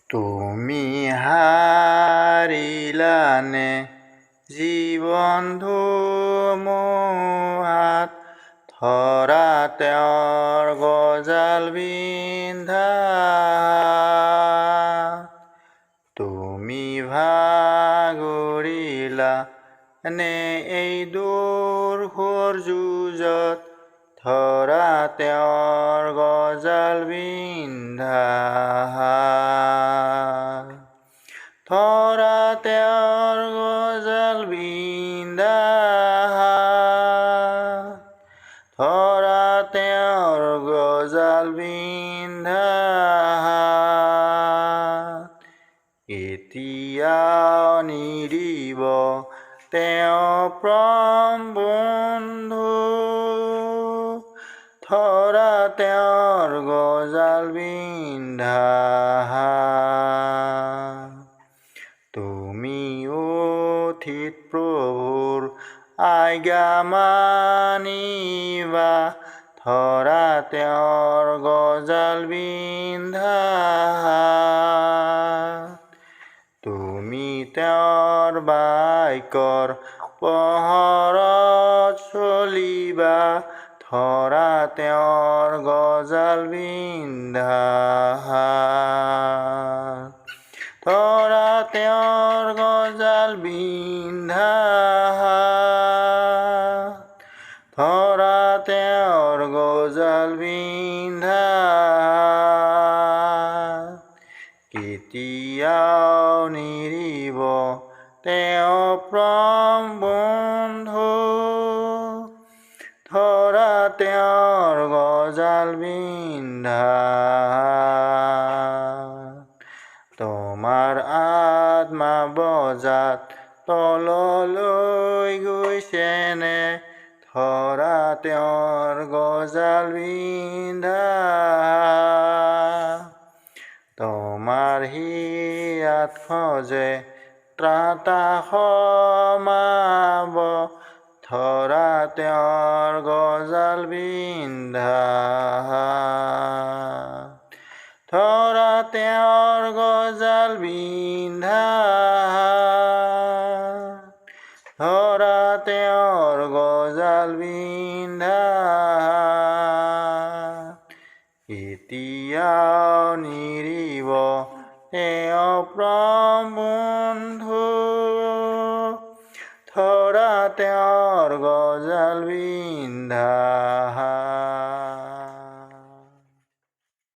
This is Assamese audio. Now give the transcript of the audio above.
তুমি হাৰিলানে জীৱন ধুমুহাত ধৰা তেওঁৰ গজাল বিন্ধা তুমি ভাগৰিলা নে এই দুৰ্ঘৰ যুঁজত ধৰা তেওঁৰ গজাল বিন্ধা ধৰা তেওঁৰ গজাল বিন্ধা ধৰা তেওঁৰ গজাল বিন্ধা এতিয়া নিদিব তেওঁ প্ৰাণ বন্ধু ধৰা তেওঁৰ গজাল বিন্ধা তুমি অথিত প্ৰভুৰ আজ্ঞা মানিবা ধৰা তেওঁৰ গজাল বিন্ধা তুমি তেওঁৰ বাক্যৰ পোহৰত চলিবা ধৰা তেওঁৰ গজাল বিন্ধা ধৰা তেওঁৰ গজাল বিন্ধা ধৰা তেওঁৰ গজাল বিন্ধা কেতিয়াও নিৰিব তেওঁ প্ৰাণ বন্ধু ধৰা তেওঁৰ গজাল বিন্ধা তোমাৰ আত্মা বজাত তললৈ গৈছেনে ধৰা তেওঁৰ গজাল বিন্ধা তোমাৰ হিয়াত খোজে ত্ৰাতা সমাব ধৰা তেওঁৰ গজাল বিন্ধা ধৰা তেওঁৰ গজাল বিন্ধা ধৰা তেওঁৰ গজাল বিন্ধা এতিয়াও নিৰিব তেওঁ প্ৰাণ বন্ধু ধৰা তেওঁৰ গজাল বিন্ধা